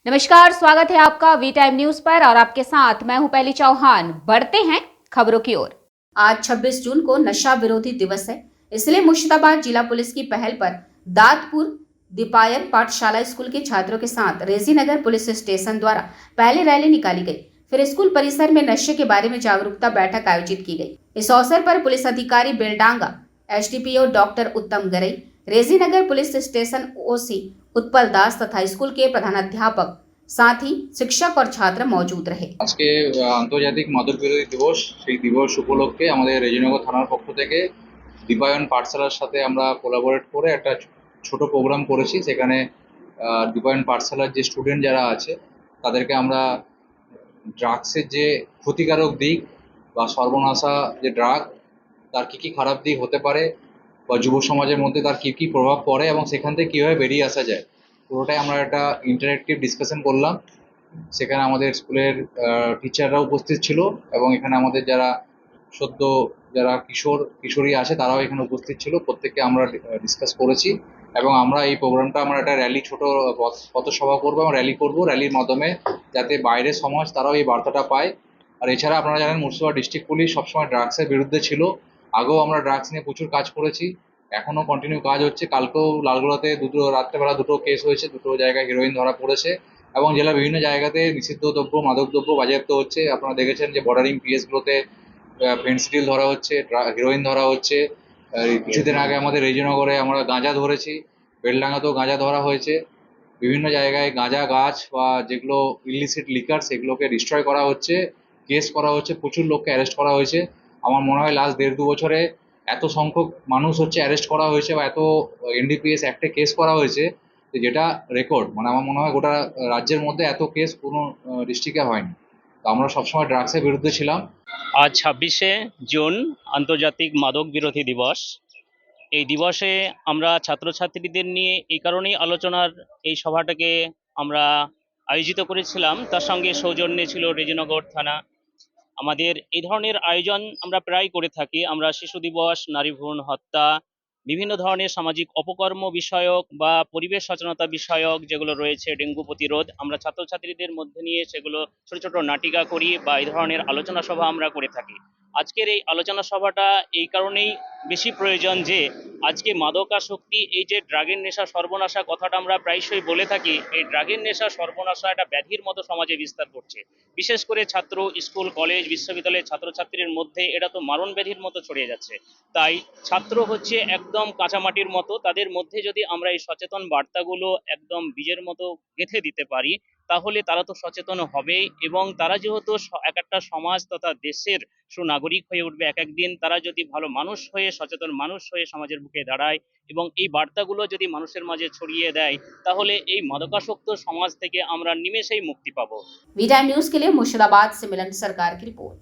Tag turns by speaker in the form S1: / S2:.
S1: नमस्कार, स्वागत है आपका वी टाइम न्यूज पर और आपके साथ मैं हूं पहली चौहान। बढ़ते हैं खबरों की ओर। आज 26 जून को नशा विरोधी दिवस है, इसलिए मुर्शिदाबाद जिला पुलिस की पहल पर दादपुर दीपायन पाठशाला स्कूल के छात्रों के साथ रेजीनगर पुलिस स्टेशन द्वारा पहले रैली निकाली गई। फिर स्कूल परिसर में नशे के बारे में जागरूकता बैठक आयोजित की गई। इस अवसर पर पुलिस अधिकारी बेलडांगा, एसडीपीओ डॉक्टर उत्तम गरई, रेजीनगर पुलिस स्टेशन ओसी उत्पल दास तथा स्कूल के प्रधानाध्यापक साथ ही शिक्षक और छात्र मौजूद रहे।
S2: आज के आंतर्जातिक मादक बिरोधी दिवस সেই দিবস উপলক্ষে আমাদের রেজিনগর থানার পক্ষ থেকে দীপায়ন পাঠশালার সাথে আমরা কোলাবোরেট করে একটা ছোট প্রোগ্রাম করেছি। সেখানে দীপায়ন পাঠশালার যে স্টুডেন্ট যারা আছে তাদেরকে আমরা ড্রাগসের যে ক্ষতিকারক দিক বা সর্বনাশা যে ড্রাগ তার কী কী খারাপ দিক হতে পারে বা যুব সমাজের মধ্যে তার কী কী প্রভাব পড়ে এবং সেখান থেকে কীভাবে বেরিয়ে আসা যায়, পুরোটাই আমরা একটা ইন্টারেক্টিভ ডিসকাশন করলাম। সেখানে আমাদের স্কুলের টিচাররা উপস্থিত ছিল এবং এখানে আমাদের যারা সদ্য যারা কিশোরী আছে তারাও এখানে উপস্থিত ছিল। প্রত্যেককে আমরা ডিসকাস করেছি এবং আমরা এই প্রোগ্রামটা আমরা একটা র্যালি, ছোট পথসভা করবো এবং র্যালি করবো। র্যালির মাধ্যমে যাতে বাইরের সমাজ তারাও এই বার্তাটা পায়। আর এছাড়া আপনারা জানেন মুর্শিদাবাদ ডিস্ট্রিক্ট পুলিশ সবসময় ড্রাগসের বিরুদ্ধে ছিল। আগেও আমরা ড্রাগস নিয়ে প্রচুর কাজ করেছি, এখনও কন্টিনিউ কাজ হচ্ছে। কালকেও লালগোলাতে রাত্রেবেলা দুটো কেস হয়েছে, দুটো জায়গায় হিরোইন ধরা পড়েছে এবং জেলার বিভিন্ন জায়গাতে নিষিদ্ধ দ্রব্য, মাদক দ্রব্য বাজেয়াপ্ত হচ্ছে। আপনারা দেখেছেন যে বর্ডারিং পিএসগুলোতে ফেন্সিডিল ধরা হচ্ছে, হিরোইন ধরা হচ্ছে। কিছুদিন আগে আমাদের রেজিনগরে আমরা গাঁজা ধরেছি, বেলডাঙ্গাতেও গাঁজা ধরা হয়েছে। বিভিন্ন জায়গায় গাঁজা গাছ বা যেগুলো ইলিসিট লিকার সেগুলোকে ডিস্ট্রয় করা হচ্ছে, কেস করা হচ্ছে, প্রচুর লোককে অ্যারেস্ট করা হয়েছে। আমার মনে হয় লাস্ট 1.5-2 বছরে এত সংখ্যক মানুষ অ্যারেস্ট করা হয়েছে বা এত এনডিপিএস অ্যাক্টে কেস করা হয়েছে যেটা রেকর্ড। মানে আমার মনে হয় গোটা রাজ্যের মধ্যে এত কেস কোনো ডিস্ট্রিক্টে হয়নি। তো আমরা সবসময় ড্রাগসের বিরুদ্ধে ছিলাম।
S3: আজ 26শে জুন আন্তর্জাতিক মাদক বিরোধী দিবস। এই দিবসে আমরা ছাত্রছাত্রীদের নিয়ে এই কারণেই আলোচনার এই সভাটাকে আমরা আয়োজিত করেছিলাম। তার সঙ্গে সৌজন্যে ছিল রেজিনগর থানা। আমাদের এই ধরনের আয়োজন আমরা প্রায় করে থাকি। আমরা শিশু দিবস, নারী ভ্রূণ হত্যা, বিভিন্ন ধরনের সামাজিক অপকর্ম বিষয়ক বা পরিবেশ সচেতনতা বিষয়ক যেগুলো রয়েছে, ডেঙ্গু প্রতিরোধ, আমরা ছাত্রছাত্রীদের মধ্যে নিয়ে সেগুলো ছোট ছোট নাটিকা করি বা এই ধরনের আলোচনা সভা আমরা করে থাকি। আজকের এই আলোচনা সভাটা এই কারণেই বেশি প্রয়োজন যে আজকে মাদকাসক্তি, এই যে ড্রাগের নেশা সর্বনাশা কথাটা আমরা প্রায়শই বলে থাকি, এই ড্রাগের নেশা সর্বনাশা একটা ব্যাধির মতো সমাজে বিস্তার করছে। বিশেষ করে ছাত্র, স্কুল, কলেজ, বিশ্ববিদ্যালয়ের ছাত্রছাত্রীর মধ্যে এটা তো মারণ ব্যাধির মতো ছড়িয়ে যাচ্ছে। তাই ছাত্র হচ্ছে একদম কাঁচামাটির মতো, তাদের মধ্যে যদি আমরা এই সচেতন বার্তাগুলো একদম বীজের মতো গেঁথে দিতে পারি তাহলে তারা তো সচেতন হবেই এবং তারা যেহেতু এক একটা সমাজ তথা দেশের সুনাগরিক হয়ে উঠবে এক একদিন। তারা যদি ভালো মানুষ হয়ে, সচেতন মানুষ হয়ে সমাজের বুকে দাঁড়ায় এবং এই বার্তাগুলো যদি মানুষের মাঝে ছড়িয়ে দেয় তাহলে এই মাদকাসক্ত সমাজ থেকে আমরা নিমেষেই মুক্তি পাবো।
S1: वी टाइम न्यूज के लिए मुर्शिदाबाद से मिलन सरकार की रिपोर्ट।